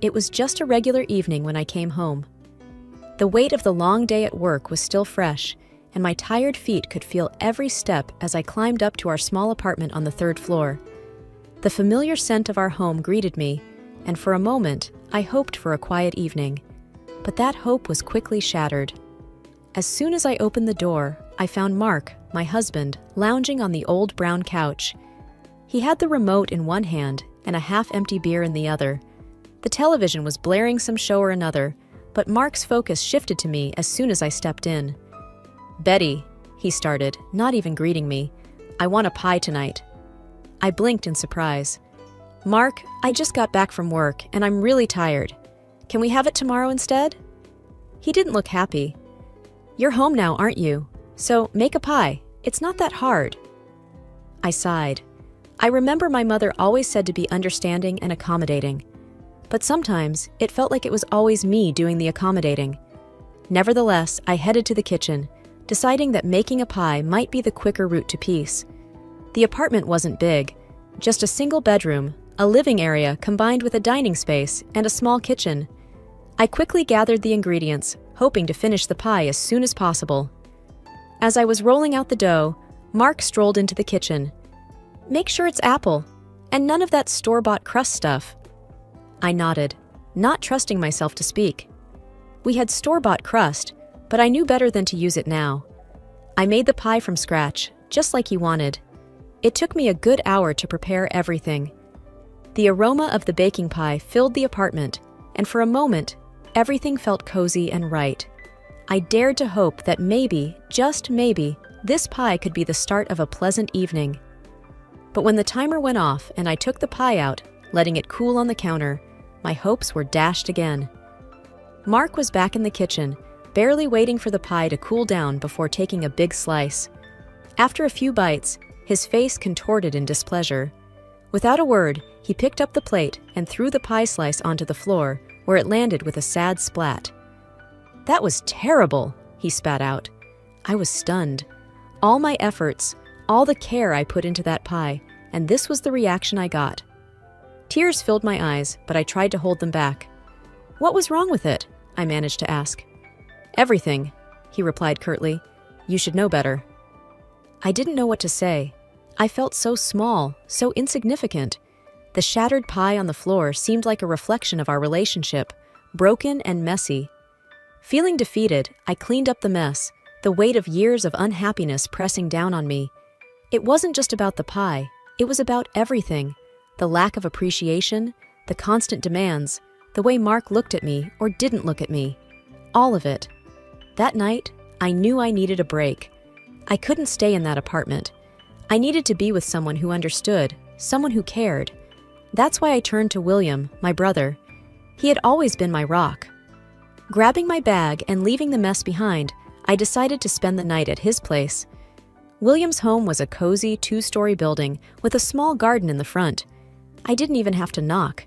It was just a regular evening when I came home. The weight of the long day at work was still fresh, and my tired feet could feel every step as I climbed up to our small apartment on the third floor. The familiar scent of our home greeted me, and for a moment, I hoped for a quiet evening. But that hope was quickly shattered. As soon as I opened the door, I found Mark, my husband, lounging on the old brown couch. He had the remote in one hand and a half-empty beer in the other. The television was blaring some show or another, but Mark's focus shifted to me as soon as I stepped in. "Betty," he started, not even greeting me, "I want a pie tonight." I blinked in surprise. "Mark, I just got back from work and I'm really tired. Can we have it tomorrow instead?" He didn't look happy. "You're home now, aren't you? So make a pie. It's not that hard." I sighed. I remember my mother always said to be understanding and accommodating. But sometimes it felt like it was always me doing the accommodating. Nevertheless, I headed to the kitchen, deciding that making a pie might be the quicker route to peace. The apartment wasn't big, just a single bedroom, a living area combined with a dining space, and a small kitchen. I quickly gathered the ingredients, hoping to finish the pie as soon as possible. As I was rolling out the dough, Mark strolled into the kitchen. "Make sure it's apple, and none of that store-bought crust stuff." I nodded, not trusting myself to speak. We had store-bought crust, but I knew better than to use it now. I made the pie from scratch, just like he wanted. It took me a good hour to prepare everything. The aroma of the baking pie filled the apartment, and for a moment, everything felt cozy and right. I dared to hope that maybe, just maybe, this pie could be the start of a pleasant evening. But when the timer went off and I took the pie out, letting it cool on the counter, my hopes were dashed again. Mark was back in the kitchen, barely waiting for the pie to cool down before taking a big slice. After a few bites, his face contorted in displeasure. Without a word, he picked up the plate and threw the pie slice onto the floor, where it landed with a sad splat. "That was terrible," he spat out. I was stunned. All my efforts, all the care I put into that pie, and this was the reaction I got. Tears filled my eyes, but I tried to hold them back. "What was wrong with it?" I managed to ask. "Everything," he replied curtly. "You should know better." I didn't know what to say. I felt so small, so insignificant. The shattered pie on the floor seemed like a reflection of our relationship, broken and messy. Feeling defeated, I cleaned up the mess, the weight of years of unhappiness pressing down on me. It wasn't just about the pie, it was about everything. The lack of appreciation, the constant demands, the way Mark looked at me or didn't look at me. All of it. That night, I knew I needed a break. I couldn't stay in that apartment. I needed to be with someone who understood, someone who cared. That's why I turned to William, my brother. He had always been my rock. Grabbing my bag and leaving the mess behind, I decided to spend the night at his place. William's home was a cozy two-story building with a small garden in the front. I didn't even have to knock.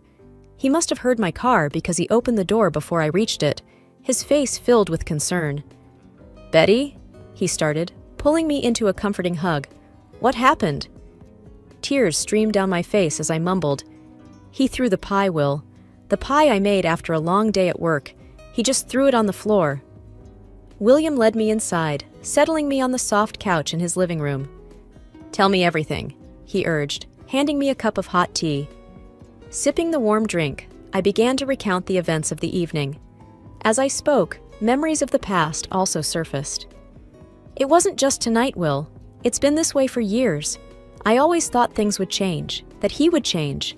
He must have heard my car because he opened the door before I reached it, his face filled with concern. "Betty?" he started, pulling me into a comforting hug. "What happened?" Tears streamed down my face as I mumbled. "He threw the pie, Will. The pie I made after a long day at work. He just threw it on the floor." William led me inside, settling me on the soft couch in his living room. "Tell me everything," he urged, handing me a cup of hot tea. Sipping the warm drink, I began to recount the events of the evening. As I spoke, memories of the past also surfaced. "It wasn't just tonight, Will. It's been this way for years. I always thought things would change, that he would change.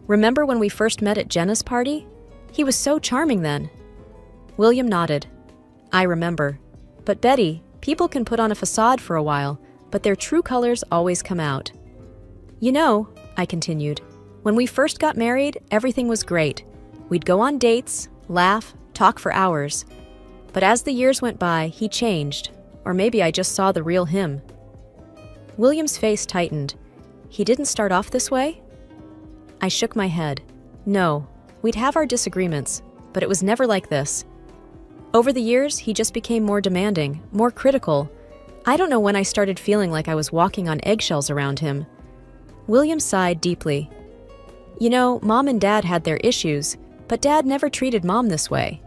Remember when we first met at Jenna's party? He was so charming then." William nodded. "I remember. But Betty, people can put on a facade for a while, but their true colors always come out." "You know," I continued, "when we first got married, everything was great. We'd go on dates, laugh, talk for hours. But as the years went by, he changed, or maybe I just saw the real him." William's face tightened. "He didn't start off this way?" I shook my head. "No, we'd have our disagreements, but it was never like this. Over the years, he just became more demanding, more critical. I don't know when I started feeling like I was walking on eggshells around him." William sighed deeply. "You know, Mom and Dad had their issues, but Dad never treated Mom this way."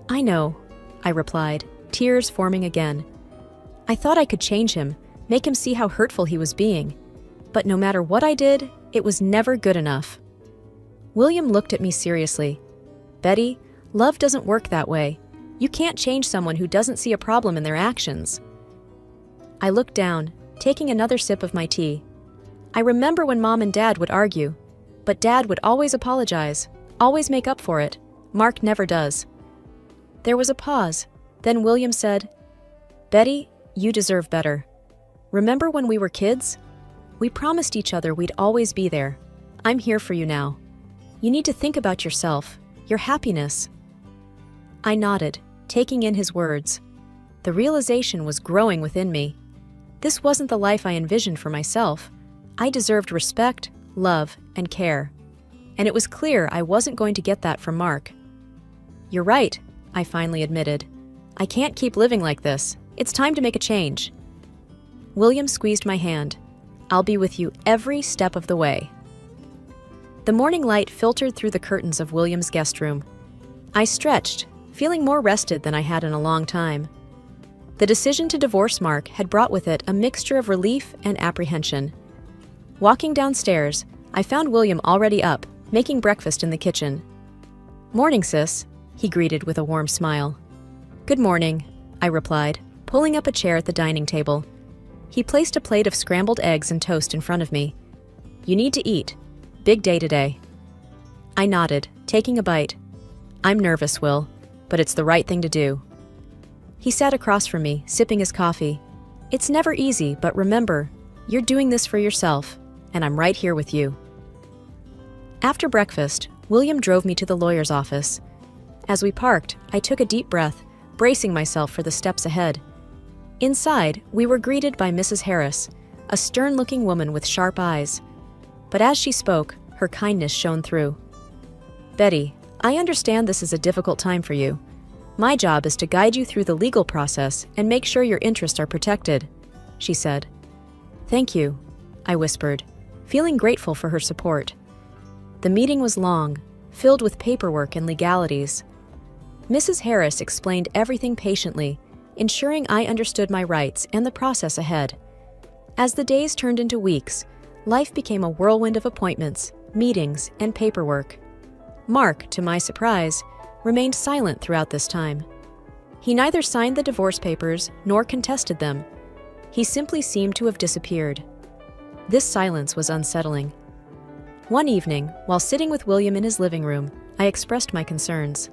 "I know," I replied, tears forming again. I thought I could change him, make him see how hurtful he was being. But no matter what I did, it was never good enough. William looked at me seriously. "Betty, love doesn't work that way. You can't change someone who doesn't see a problem in their actions." I looked down, taking another sip of my tea. I remember when Mom and Dad would argue, but Dad would always apologize, always make up for it. Mark never does. There was a pause. Then William said, "Betty, you deserve better. Remember when we were kids? We promised each other we'd always be there. I'm here for you now. You need to think about yourself, your happiness." I nodded, taking in his words. The realization was growing within me. This wasn't the life I envisioned for myself. I deserved respect, love, and care. And it was clear I wasn't going to get that from Mark. "You're right," I finally admitted. "I can't keep living like this. It's time to make a change." William squeezed my hand. "I'll be with you every step of the way." The morning light filtered through the curtains of William's guest room. I stretched, feeling more rested than I had in a long time. The decision to divorce Mark had brought with it a mixture of relief and apprehension. Walking downstairs, I found William already up, making breakfast in the kitchen. "Morning, sis," he greeted with a warm smile. "Good morning," I replied, pulling up a chair at the dining table. He placed a plate of scrambled eggs and toast in front of me. "You need to eat. Big day today." I nodded, taking a bite. "I'm nervous, Will, but it's the right thing to do." He sat across from me, sipping his coffee. "It's never easy, but remember, you're doing this for yourself, and I'm right here with you." After breakfast, William drove me to the lawyer's office. As we parked, I took a deep breath, bracing myself for the steps ahead. Inside, we were greeted by Mrs. Harris, a stern-looking woman with sharp eyes. But as she spoke, her kindness shone through. "Betty, I understand this is a difficult time for you. My job is to guide you through the legal process and make sure your interests are protected," she said. "Thank you," I whispered, feeling grateful for her support. The meeting was long, filled with paperwork and legalities. Mrs. Harris explained everything patiently, ensuring I understood my rights and the process ahead. As the days turned into weeks, life became a whirlwind of appointments, meetings, and paperwork. Mark, to my surprise, remained silent throughout this time. He neither signed the divorce papers nor contested them. He simply seemed to have disappeared. This silence was unsettling. One evening, while sitting with William in his living room, I expressed my concerns.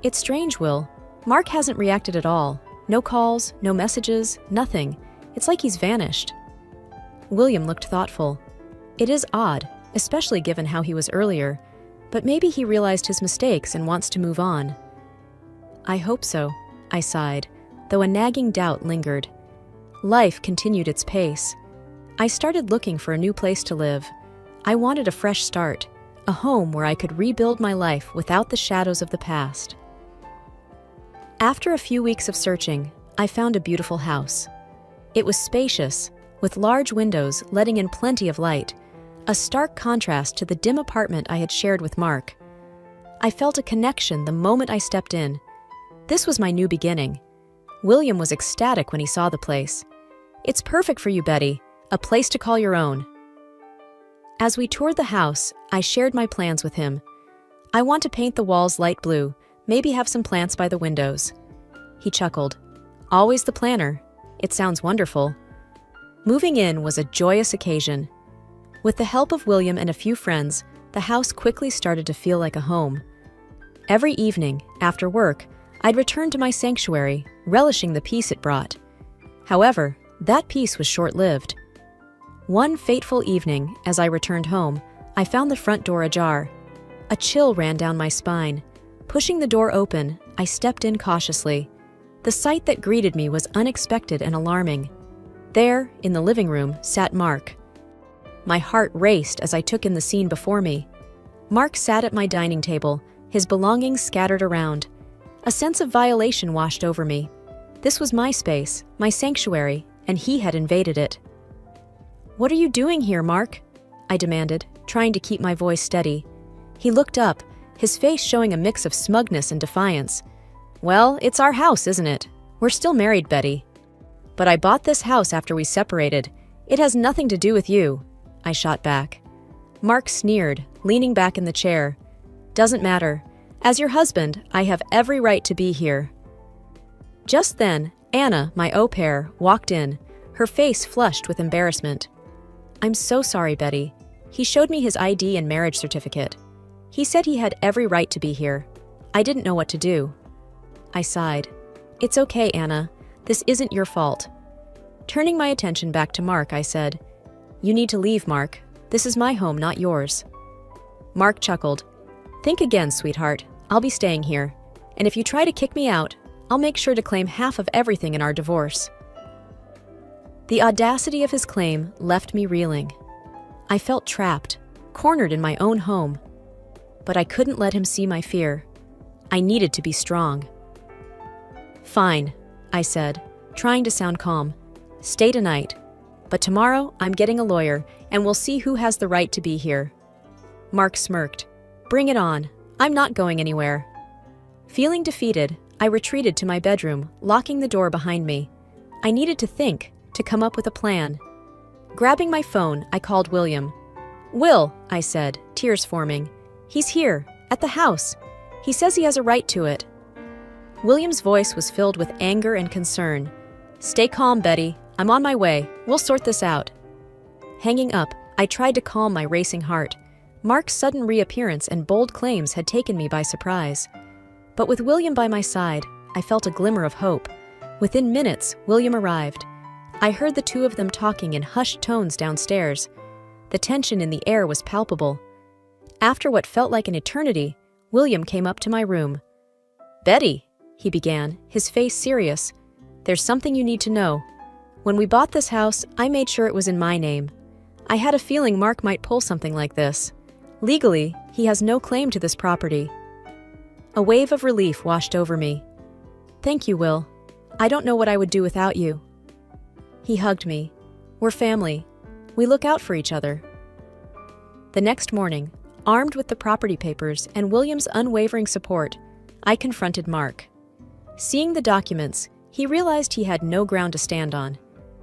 "It's strange, Will. Mark hasn't reacted at all. No calls, no messages, nothing. It's like he's vanished." William looked thoughtful. "It is odd, especially given how he was earlier, but maybe he realized his mistakes and wants to move on." "I hope so," I sighed, though a nagging doubt lingered. Life continued its pace. I started looking for a new place to live. I wanted a fresh start, a home where I could rebuild my life without the shadows of the past. After a few weeks of searching, I found a beautiful house. It was spacious, with large windows letting in plenty of light, a stark contrast to the dim apartment I had shared with Mark. I felt a connection the moment I stepped in. This was my new beginning. William was ecstatic when he saw the place. "It's perfect for you, Betty, a place to call your own." As we toured the house, I shared my plans with him. "I want to paint the walls light blue, maybe have some plants by the windows." He chuckled. "Always the planner. It sounds wonderful." Moving in was a joyous occasion. With the help of William and a few friends, the house quickly started to feel like a home. Every evening, after work, I'd return to my sanctuary, relishing the peace it brought. However, that peace was short-lived. One fateful evening, as I returned home, I found the front door ajar. A chill ran down my spine. Pushing the door open, I stepped in cautiously. The sight that greeted me was unexpected and alarming. There, in the living room, sat Mark. My heart raced as I took in the scene before me. Mark sat at my dining table, his belongings scattered around. A sense of violation washed over me. This was my space, my sanctuary, and he had invaded it. "What are you doing here, Mark?" I demanded, trying to keep my voice steady. He looked up, his face showing a mix of smugness and defiance. "Well, it's our house, isn't it? We're still married, Betty." "But I bought this house after we separated. It has nothing to do with you," I shot back. Mark sneered, leaning back in the chair. "Doesn't matter. As your husband, I have every right to be here." Just then, Anna, my au pair, walked in, her face flushed with embarrassment. "I'm so sorry, Betty. He showed me his ID and marriage certificate. He said he had every right to be here. I didn't know what to do." I sighed. "It's okay, Anna. This isn't your fault." Turning my attention back to Mark, I said, "You need to leave, Mark. This is my home, not yours." Mark chuckled. "Think again, sweetheart. I'll be staying here. And if you try to kick me out, I'll make sure to claim half of everything in our divorce." The audacity of his claim left me reeling. I felt trapped, cornered in my own home. But I couldn't let him see my fear. I needed to be strong. "Fine," I said, trying to sound calm. "Stay tonight. But tomorrow, I'm getting a lawyer, and we'll see who has the right to be here." Mark smirked. "Bring it on. I'm not going anywhere." Feeling defeated, I retreated to my bedroom, locking the door behind me. I needed to think, to come up with a plan. Grabbing my phone, I called William. "Will," I said, tears forming. "He's here, at the house. He says he has a right to it." William's voice was filled with anger and concern. "Stay calm, Betty. I'm on my way. We'll sort this out." Hanging up, I tried to calm my racing heart. Mark's sudden reappearance and bold claims had taken me by surprise. But with William by my side, I felt a glimmer of hope. Within minutes, William arrived. I heard the two of them talking in hushed tones downstairs. The tension in the air was palpable. After what felt like an eternity, William came up to my room. "Betty," he began, his face serious, "there's something you need to know. When we bought this house, I made sure it was in my name. I had a feeling Mark might pull something like this. Legally, he has no claim to this property." A wave of relief washed over me. "Thank you, Will. I don't know what I would do without you." He hugged me. "We're family. We look out for each other." The next morning, armed with the property papers and William's unwavering support, I confronted Mark. Seeing the documents, he realized he had no ground to stand on.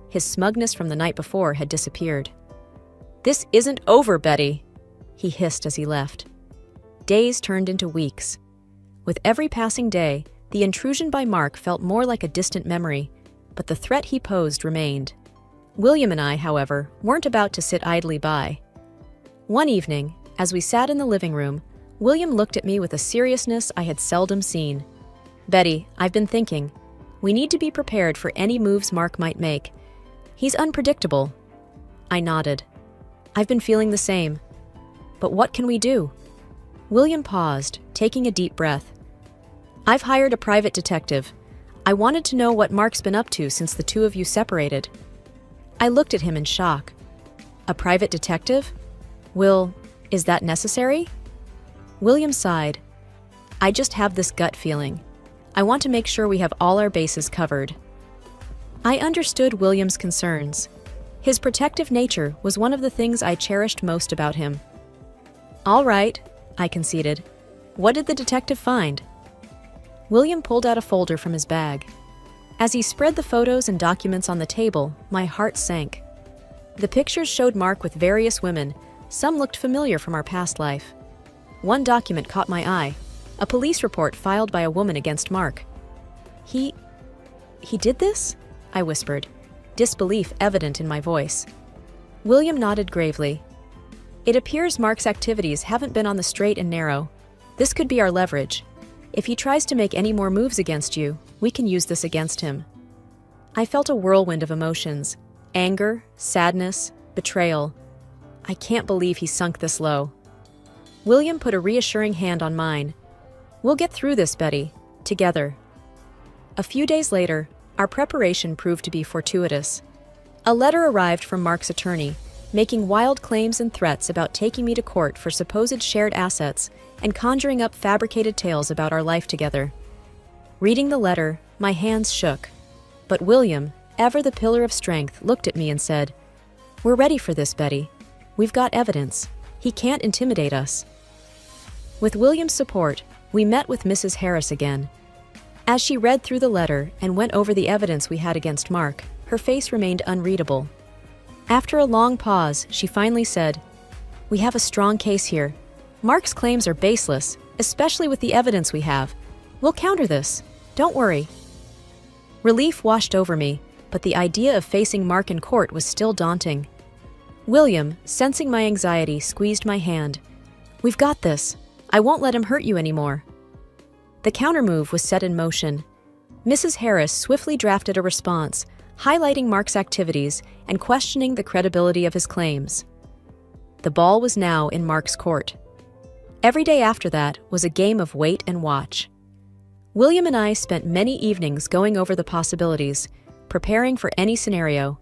His smugness from the night before had disappeared. "This isn't over, Betty," he hissed as he left. Days turned into weeks. With every passing day, the intrusion by Mark felt more like a distant memory, but the threat he posed remained. William and I, however, weren't about to sit idly by. One evening, as we sat in the living room, William looked at me with a seriousness I had seldom seen. "Betty, I've been thinking. We need to be prepared for any moves Mark might make. He's unpredictable." I nodded. "I've been feeling the same. But what can we do?" William paused, taking a deep breath. "I've hired a private detective. I wanted to know what Mark's been up to since the two of you separated." I looked at him in shock. "A private detective? Will, is that necessary?" William sighed. "I just have this gut feeling. I want to make sure we have all our bases covered." I understood William's concerns. His protective nature was one of the things I cherished most about him. "All right," I conceded. "What did the detective find?" William pulled out a folder from his bag. As he spread the photos and documents on the table, my heart sank. The pictures showed Mark with various women. Some looked familiar from our past life. One document caught my eye, a police report filed by a woman against Mark. He did this?" I whispered, disbelief evident in my voice. William nodded gravely. "It appears Mark's activities haven't been on the straight and narrow. This could be our leverage. If he tries to make any more moves against you, we can use this against him." I felt a whirlwind of emotions: anger, sadness, betrayal. I can't believe he sunk this low. William put a reassuring hand on mine. "We'll get through this, Betty, together." A few days later, our preparation proved to be fortuitous. A letter arrived from Mark's attorney, making wild claims and threats about taking me to court for supposed shared assets and conjuring up fabricated tales about our life together. Reading the letter, my hands shook. But William, ever the pillar of strength, looked at me and said, "We're ready for this, Betty. We've got evidence. He can't intimidate us." With William's support, we met with Mrs. Harris again. As she read through the letter and went over the evidence we had against Mark, her face remained unreadable. After a long pause, she finally said, "We have a strong case here. Mark's claims are baseless, especially with the evidence we have. We'll counter this. Don't worry." Relief washed over me, but the idea of facing Mark in court was still daunting. William, sensing my anxiety, squeezed my hand. "We've got this. I won't let him hurt you anymore." The countermove was set in motion. Mrs. Harris swiftly drafted a response, highlighting Mark's activities and questioning the credibility of his claims. The ball was now in Mark's court. Every day after that was a game of wait and watch. William and I spent many evenings going over the possibilities, preparing for any scenario.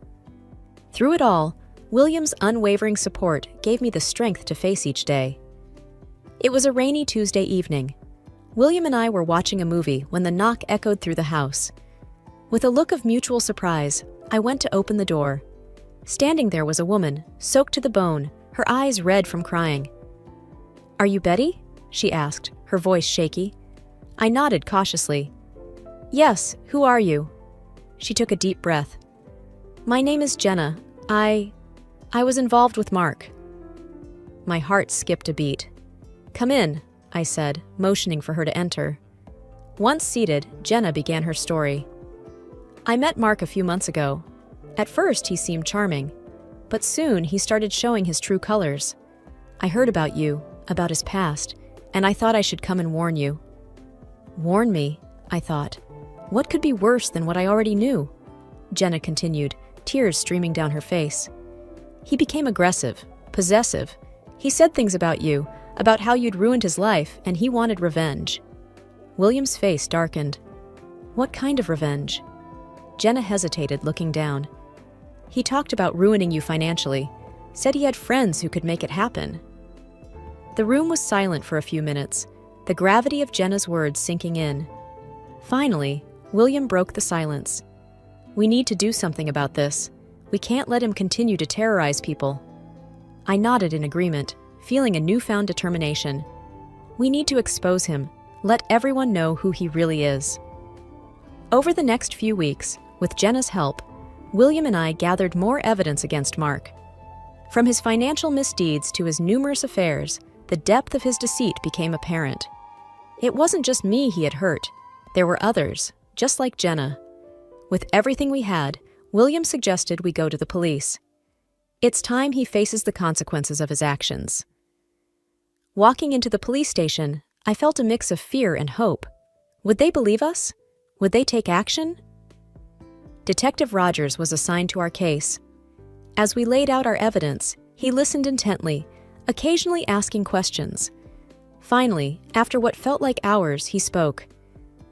Through it all, William's unwavering support gave me the strength to face each day. It was a rainy Tuesday evening. William and I were watching a movie when the knock echoed through the house. With a look of mutual surprise, I went to open the door. Standing there was a woman, soaked to the bone, her eyes red from crying. "Are you Betty?" she asked, her voice shaky. I nodded cautiously. "Yes, who are you?" She took a deep breath. "My name is Jenna. I was involved with Mark." My heart skipped a beat. "Come in," I said, motioning for her to enter. Once seated, Jenna began her story. "I met Mark a few months ago. At first, he seemed charming, but soon he started showing his true colors. I heard about you, about his past, and I thought I should come and warn you." "Warn me?" I thought. What could be worse than what I already knew? Jenna continued, tears streaming down her face. "He became aggressive, possessive. He said things about you, about how you'd ruined his life, and he wanted revenge." William's face darkened. "What kind of revenge?" Jenna hesitated, looking down. "He talked about ruining you financially, said he had friends who could make it happen." The room was silent for a few minutes, the gravity of Jenna's words sinking in. Finally, William broke the silence. "We need to do something about this. We can't let him continue to terrorize people." I nodded in agreement, feeling a newfound determination. We need to expose him, let everyone know who he really is. Over the next few weeks, with Jenna's help, William and I gathered more evidence against Mark. From his financial misdeeds to his numerous affairs, the depth of his deceit became apparent. It wasn't just me he had hurt. There were others, just like Jenna. With everything we had, William suggested we go to the police. It's time he faces the consequences of his actions. Walking into the police station, I felt a mix of fear and hope. Would they believe us? Would they take action? Detective Rogers was assigned to our case. As we laid out our evidence, he listened intently, occasionally asking questions. Finally, after what felt like hours, he spoke.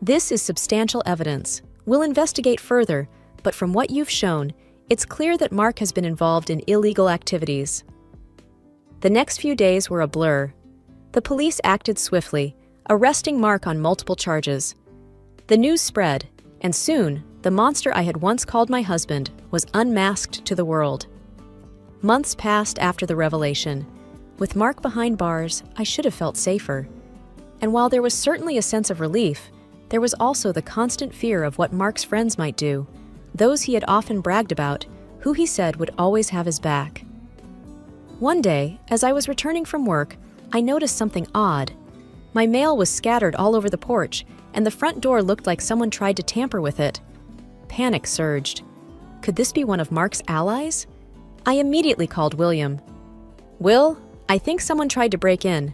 "This is substantial evidence. We'll investigate further, but from what you've shown, it's clear that Mark has been involved in illegal activities." The next few days were a blur. The police acted swiftly, arresting Mark on multiple charges. The news spread, and soon, the monster I had once called my husband was unmasked to the world. Months passed after the revelation. With Mark behind bars, I should have felt safer. And while there was certainly a sense of relief, there was also the constant fear of what Mark's friends might do, those he had often bragged about, who he said would always have his back. One day, as I was returning from work, I noticed something odd. My mail was scattered all over the porch, and the front door looked like someone tried to tamper with it. Panic surged. Could this be one of Mark's allies? I immediately called William. "Will, I think someone tried to break in."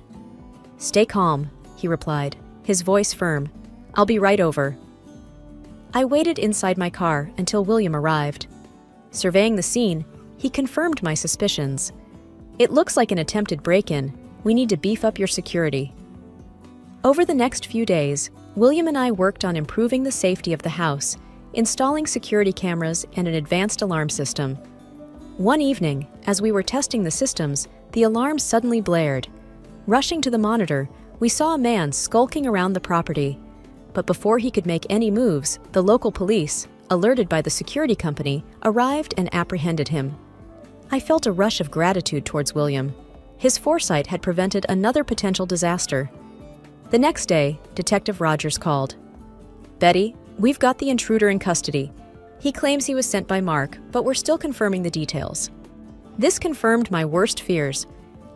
"Stay calm," he replied, his voice firm. "I'll be right over." I waited inside my car until William arrived. Surveying the scene, he confirmed my suspicions. "It looks like an attempted break-in. We need to beef up your security." Over the next few days, William and I worked on improving the safety of the house, installing security cameras and an advanced alarm system. One evening, as we were testing the systems, the alarm suddenly blared. Rushing to the monitor, we saw a man skulking around the property. But before he could make any moves, the local police, alerted by the security company, arrived and apprehended him. I felt a rush of gratitude towards William. His foresight had prevented another potential disaster. The next day, Detective Rogers called. "Betty, we've got the intruder in custody. He claims he was sent by Mark, but we're still confirming the details." This confirmed my worst fears.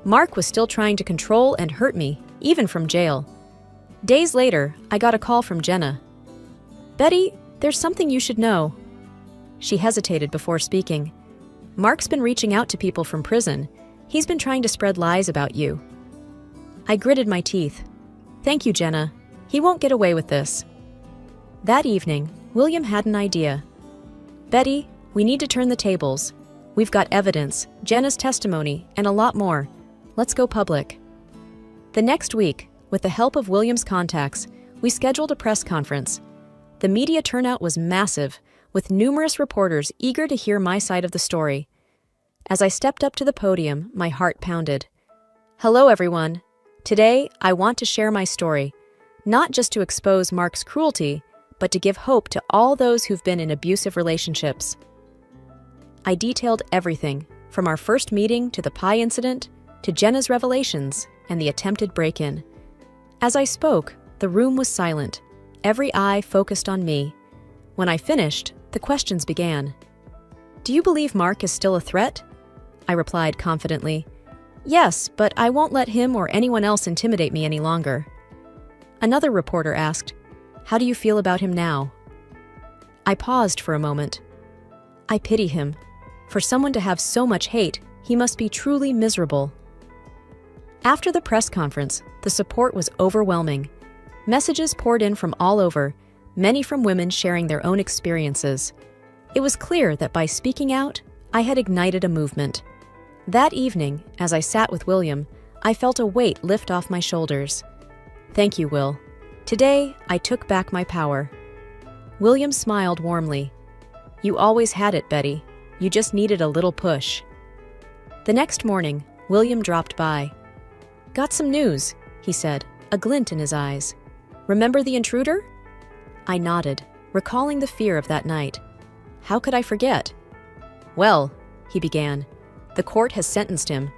Mark was still trying to control and hurt me, even from jail. Days later, I got a call from Jenna. "Betty, there's something you should know." She hesitated before speaking. "Mark's been reaching out to people from prison. He's been trying to spread lies about you." I gritted my teeth. "Thank you, Jenna. He won't get away with this." That evening, William had an idea. "Betty, we need to turn the tables. We've got evidence, Jenna's testimony, and a lot more. Let's go public." The next week, with the help of William's contacts, we scheduled a press conference. The media turnout was massive, with numerous reporters eager to hear my side of the story. As I stepped up to the podium, my heart pounded. "Hello, everyone. Today, I want to share my story, not just to expose Mark's cruelty, but to give hope to all those who've been in abusive relationships." I detailed everything, from our first meeting to the pie incident, to Jenna's revelations and the attempted break-in. As I spoke, the room was silent, every eye focused on me. When I finished, the questions began. "Do you believe Mark is still a threat?" I replied confidently. "Yes, but I won't let him or anyone else intimidate me any longer." Another reporter asked, "How do you feel about him now?" I paused for a moment. "I pity him. For someone to have so much hate, he must be truly miserable." After the press conference, the support was overwhelming. Messages poured in from all over, many from women sharing their own experiences. It was clear that by speaking out, I had ignited a movement. That evening, as I sat with William, I felt a weight lift off my shoulders. "Thank you, Will. Today, I took back my power." William smiled warmly. "You always had it, Betty. You just needed a little push." The next morning, William dropped by. "Got some news," he said, a glint in his eyes. "Remember the intruder?" I nodded, recalling the fear of that night. How could I forget? "Well," he began, "the court has sentenced him,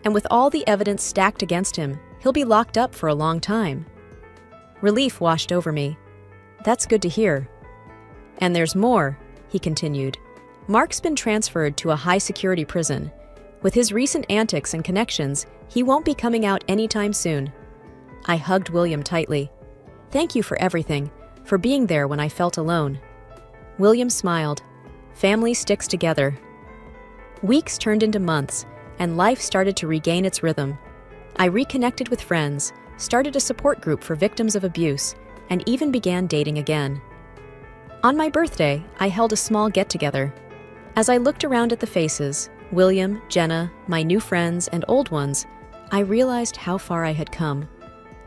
and with all the evidence stacked against him, he'll be locked up for a long time." Relief washed over me. "That's good to hear." "And there's more," he continued. "Mark's been transferred to a high-security prison. With his recent antics and connections, he won't be coming out anytime soon." I hugged William tightly. "Thank you for everything, for being there when I felt alone." William smiled. "Family sticks together." Weeks turned into months, and life started to regain its rhythm. I reconnected with friends, started a support group for victims of abuse, and even began dating again. On my birthday, I held a small get-together. As I looked around at the faces, William, Jenna, my new friends, and old ones, I realized how far I had come.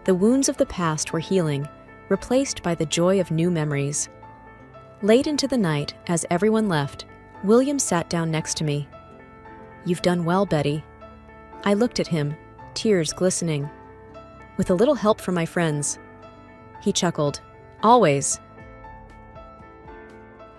The wounds of the past were healing, replaced by the joy of new memories. Late into the night, as everyone left, William sat down next to me. "You've done well, Betty." I looked at him, tears glistening. "With a little help from my friends." He chuckled. "Always.